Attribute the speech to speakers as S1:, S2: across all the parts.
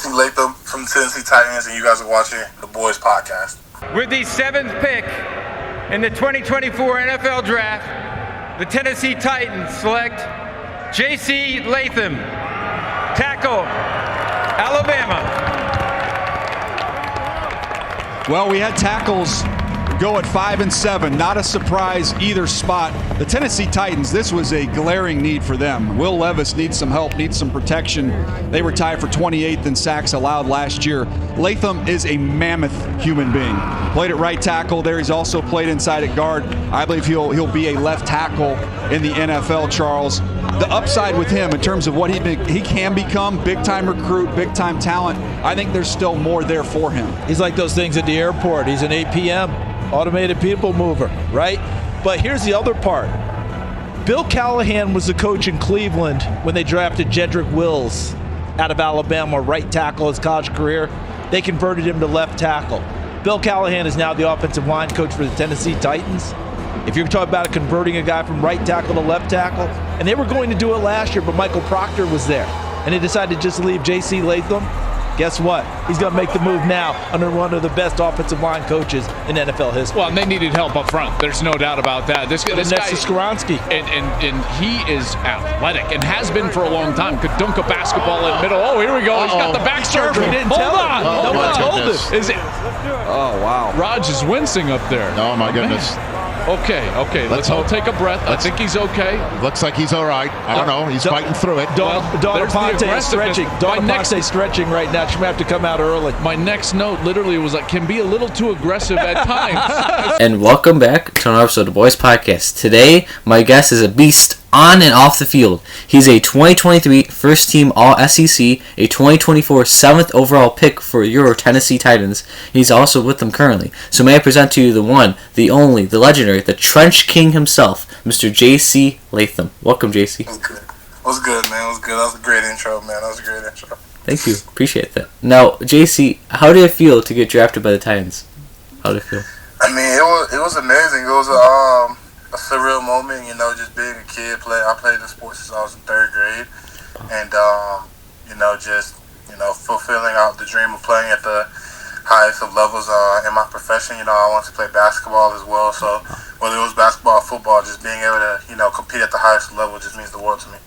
S1: JC Latham from the Tennessee Titans, and you guys are watching the Boys Podcast.
S2: With the 7th pick in the 2024 NFL Draft, the Tennessee Titans select J.C. Latham, tackle, Alabama.
S3: Well, we had tackles go at 5 and 7. Not a surprise either spot. The Tennessee Titans, this was a glaring need for them. Will Levis needs some help, needs some protection. They were tied for 28th in sacks allowed last year. Latham is a mammoth human being. Played at right tackle there. He's also played inside at guard. I believe he'll be a left tackle in the NFL, Charles. The upside with him in terms of what he can become, big-time recruit, big-time talent, I think there's still more there for him.
S4: He's like those things at the airport. He's an APM. Automated people mover, right? But here's the other part. Bill Callahan was the coach in Cleveland when they drafted Jedrick Wills out of Alabama, right tackle his college career. They converted him to left tackle. Bill Callahan is now the offensive line coach for the Tennessee Titans. If you're talking about converting a guy from right tackle to left tackle, and they were going to do it last year, but Michael Proctor was there, and they decided to just leave J.C. Latham. Guess what? He's going to make the move now under one of the best offensive line coaches in NFL history.
S5: Well, and they needed help up front. There's no doubt about that. This
S4: next
S5: guy
S4: to Skoronski.
S5: And he is athletic and has been for a long time. Could dunk a basketball in middle. Oh, here we go. He's got the back surgery.
S4: Hold on. No one told him.
S5: Is it?
S3: Oh, wow.
S5: Raj is wincing up there.
S6: Oh, my goodness.
S5: Okay. Let's all take a breath. I think he's okay.
S6: Looks like he's all right. I don't know. He's fighting through it.
S4: Dawn Ponte is stretching. Dawn Ponte stretching right now. She might have to come out early.
S5: My next note literally was like, can be a little too aggressive at times.
S7: And welcome back to another episode of the Boys Podcast. Today, my guest is a beast on and off the field. He's a 2023 first team All-SEC, a 2024 7th overall pick for your Tennessee Titans. He's also with them currently. So may I present to you the one, the only, the legendary, the Trench King himself, Mr. J.C. Latham. Welcome, J.C.
S1: What's good, man? What's good? That was a great intro, man. That was a great intro.
S7: Thank you. Appreciate that. Now, J.C., how did it feel to get drafted by the Titans? How did it feel?
S1: I mean, it was amazing. It was a surreal moment, just being a kid. I played the sports since I was in 3rd grade, and fulfilling out the dream of playing at the highest of levels in my profession. I wanted to play basketball as well, so whether it was basketball or football, just being able to compete at the highest level just means the world to me.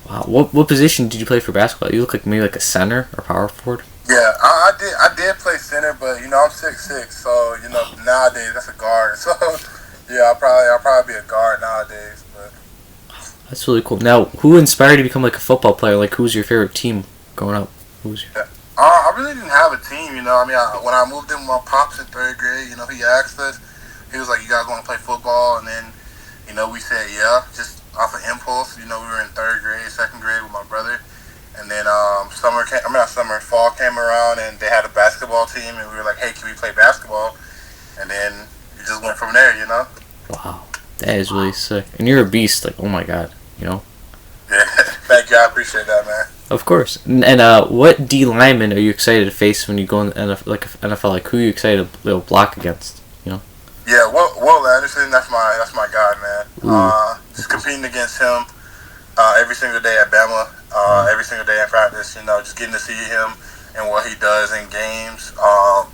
S7: Wow. What position did you play for basketball? You look like maybe like a center or power forward.
S1: Yeah, I did play center, but I'm 6'6", so nowadays that's a guard. So yeah, I'll probably be a guard nowadays. But
S7: that's really cool. Now, who inspired you to become like a football player? Like, who was your favorite team growing up?
S1: I really didn't have a team. When I moved in with my pops in 3rd grade, he asked us. He was like, "You guys want to play football?" And then, we said yeah, just off of impulse. We were in 3rd grade, 2nd grade with my brother. And then fall came around and they had a basketball team, and we were like, "Hey, can we play basketball?" And then it just went from there,
S7: Wow, that is really sick. And you're a beast, like, oh my god,
S1: Yeah, thank you. I appreciate that, man.
S7: Of course. And what D lineman are you excited to face when you go in the NFL? Like, who are you excited to block against?
S1: Yeah, Will Anderson. That's my guy, man. Just competing against him every single day at Bama, every single day in practice. Just getting to see him and what he does in games,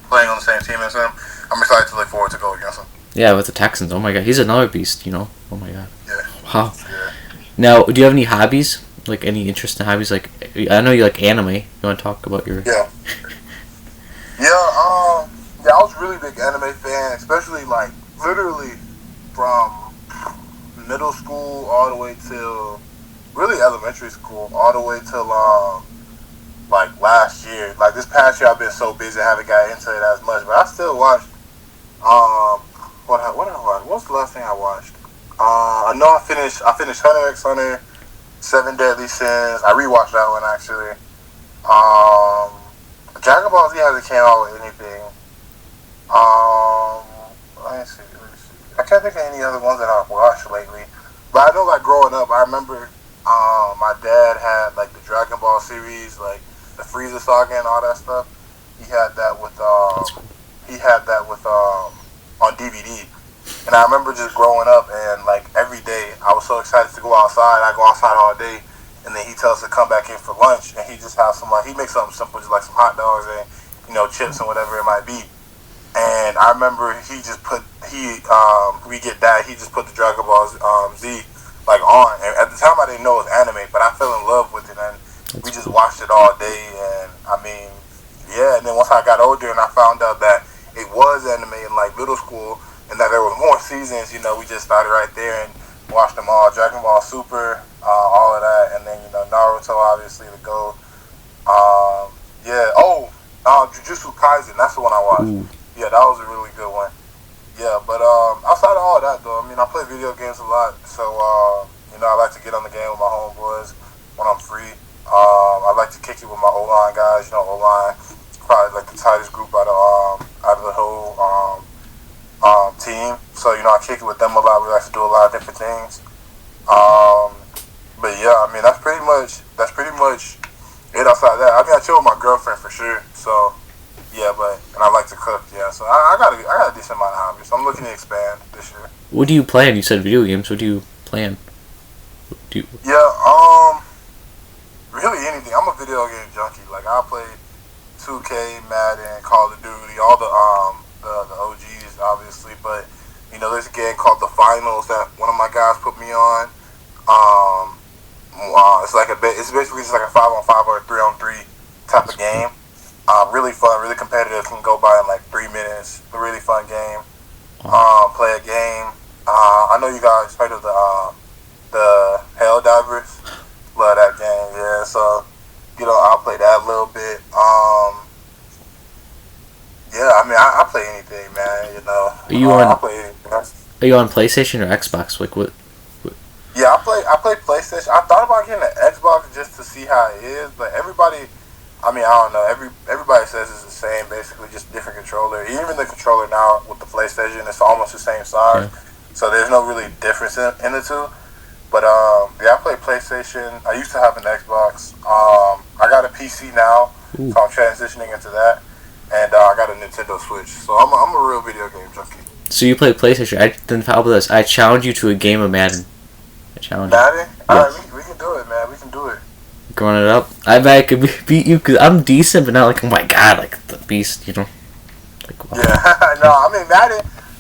S1: playing on the same team as him. I'm excited to look forward to go against him.
S7: Yeah, with the Texans. Oh my god, he's another beast. Oh my god.
S1: Yeah.
S7: Wow.
S1: Yeah.
S7: Now, do you have any hobbies? Like, any interest in hobbies? Like, I know you like anime. You want to talk about your...
S1: Yeah. Yeah, I was a really big anime fan, especially, literally from middle school all the way till, really elementary school, all the way till, last year. This past year I've been so busy I haven't got into it as much, but I still watched, what I watched? What's the last thing I watched? I know I finished Hunter x Hunter, 7 Deadly Sins. I rewatched that one, actually. Dragon Ball Z hasn't came out with anything. Let me see. I can't think of any other ones that I've watched lately. But I know, growing up, I remember my dad had, the Dragon Ball series, the Frieza Saga and all that stuff. He had that with, on DVD. And I remember just growing up and, every day, I was so excited to go outside. I go outside all day. and then he tells us to come back in for lunch, and he just has some he makes something simple, just like some hot dogs and chips and whatever it might be. And I remember we get that he just put the Dragon Ball Z on, and at the time I didn't know it was anime, but I fell in love with it, and we just watched it all day. And I mean, yeah. And then once I got older and I found out that it was anime in like middle school, and that there was more seasons, we just started right there and watched them all. Dragon Ball Super, all of that, and then Naruto, obviously the GOAT. Jujutsu Kaisen, that's the one I watched.
S7: Ooh.
S1: Yeah, that was a really good one. Yeah, but outside of all that though, I mean, I play video games a lot, so I like to get on the game with my homeboys when I'm free. I like to kick it with my O-line guys. O-line probably like the tightest group out of the whole team. So I kick it with them a lot. We like to do a lot of different things. But yeah, I mean that's pretty much it. Outside that, I mean I chill with my girlfriend for sure. So yeah, and I like to cook. Yeah, so I got a decent amount of hobbies. So I'm looking to expand this year.
S7: What do you play on? You said video games. What do you play on?
S1: Really anything. I'm a video game junkie. Like I play 2K, Madden, Call of Duty, all the OGs obviously, but there's a game called The Finals that one of my guys put me on. It's basically just like a 5-on-5 or a 3-on-3 type of game. Really fun, really competitive. Can go by in like 3 minutes. A really fun game. Play a game. I know you guys heard of the Hell Divers. Love that game. Yeah, so I'll play that a little bit. Yeah, I mean I play anything, man.
S7: Are you on PlayStation or Xbox? Like what?
S1: Yeah, I play PlayStation. I thought about getting an Xbox just to see how it is, but everybody, I mean, I don't know. Everybody says it's the same, basically, just different controller. Even the controller now with the PlayStation, it's almost the same size, so there's no really difference in the two. But I play PlayStation. I used to have an Xbox. I got a PC now, so I'm transitioning into that, and I got a Nintendo Switch. So I'm a real video game junkie.
S7: So you play PlayStation? Then how about this? I challenge you to a game of Madden.
S1: Madden?
S7: Yes.
S1: Alright, we can do it, man. We can do it.
S7: Growing it up, I bet I could beat you because I'm decent, but not like, oh my god, like the beast, Like, wow.
S1: Yeah, no, I mean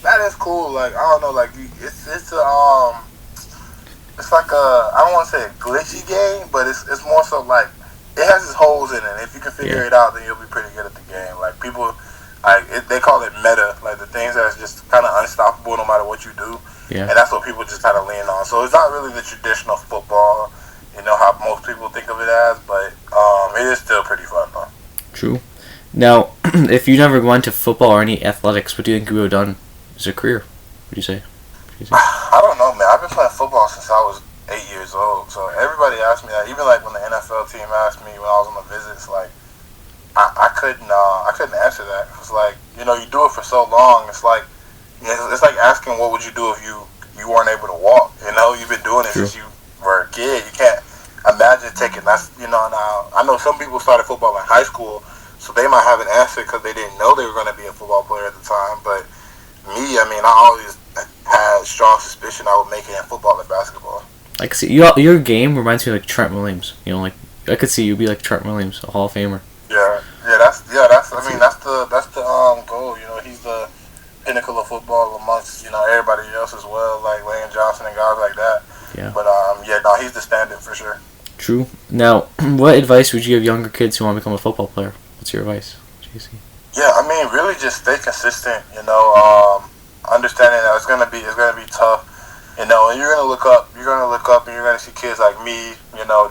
S1: Madden's cool. Like I don't know, like it's like I don't want to say a glitchy game, but it's more so like it has its holes in it. If you can figure it out, then you'll be pretty good at the game. Like people, they call it meta, like the things that's just kind of unstoppable no matter what you do.
S7: Yeah.
S1: And that's what people just kind of lean on. So it's not really the traditional football, how most people think of it as, but it is still pretty fun though.
S7: True. Now, if you never went to football or any athletics, what do you think you would have done as a career? What do you say?
S1: I don't know, man. I've been playing football since I was 8 years old. So everybody asked me that. Even like when the NFL team asked me when I was on the visits, like I couldn't answer that. It's like you do it for so long. It's like asking what would you do if you weren't able to walk. You've been doing it since you were a kid. You can't imagine taking that. Now I know some people started football in high school, so they might have an answer because they didn't know they were going to be a football player at the time. But me, I mean, I always had strong suspicion I would make it in football and basketball.
S7: I could see your game reminds me of like Trent Williams. Like I could see you be like Trent Williams, a Hall of Famer.
S1: Yeah. That's the goal. He's the pinnacle of football amongst everybody else as well, like Lane Johnson and guys like that.
S7: Yeah.
S1: But he's the standard for sure.
S7: True. Now, what advice would you give younger kids who want to become a football player? What's your advice, JC?
S1: Yeah, I mean, really just stay consistent. Understanding that it's gonna be tough. And you're gonna look up, and you're gonna see kids like me,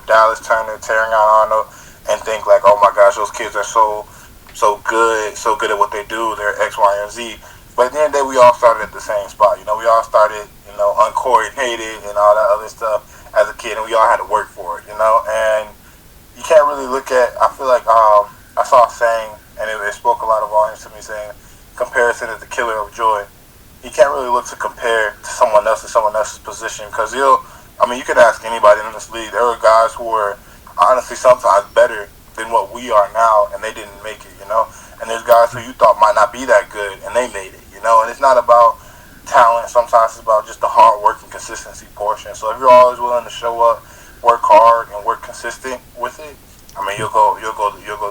S1: Dallas Turner, Terrion Arnold, and think like, oh my gosh, those kids are so good at what they do. They're X, Y, and Z. But at the end of the day, we all started at the same spot. We all started, uncoordinated and all that other stuff as a kid, and we all had to work for it, And you can't really look at. I feel like I saw a saying, and it spoke a lot of volumes to me, saying comparison is the killer of joy. You can't really look to compare to someone else in someone else's position because you can ask anybody in this league. There were guys who were honestly sometimes better than what we are now, and they didn't make it, And there's guys who you thought might not be that good, and they made it, And it's not about talent. Sometimes it's about just the hard work and consistency portion. So if you're always willing to show up, work hard and work consistent with it, I mean, you'll go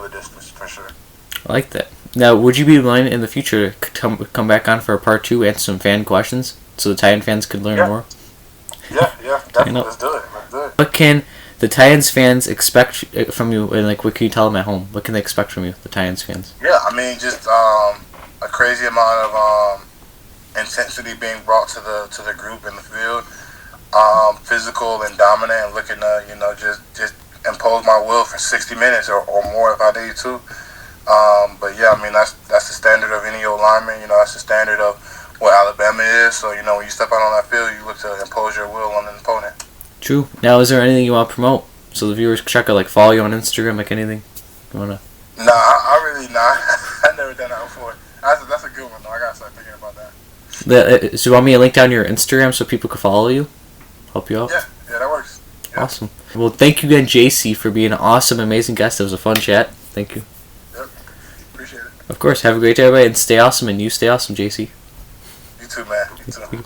S1: the distance for sure.
S7: I like that. Now, would you be willing in the future to come back on for a part 2 and some fan questions so the Titan fans could learn more?
S1: Yeah, definitely. Let's do it.
S7: What can the Titans fans expect from you, and like, what can you tell them at home? What can they expect from you, the Titans fans?
S1: Yeah, I mean, just a crazy amount of intensity being brought to the group in the field. Physical and dominant, and looking to just impose my will for 60 minutes or more if I need to. But yeah, I mean, that's the standard of any old lineman. That's the standard of what Alabama is. So when you step out on that field, you look to impose your will on an opponent.
S7: True. Now, is there anything you want to promote so the viewers can check out, like follow you on Instagram, like anything you wanna?
S1: Nah, I really not. I've never done that before. That's a good one though. I gotta start thinking about that.
S7: So you want me to link down your Instagram so people can follow you? Help you out?
S1: Yeah, that works. Yeah.
S7: Awesome. Well, thank you again, JC, for being an awesome, amazing guest. It was a fun chat. Thank you.
S1: Yep. Appreciate it.
S7: Of course. Have a great day, everybody, and stay awesome, and you stay awesome, JC.
S1: You too, man. You too.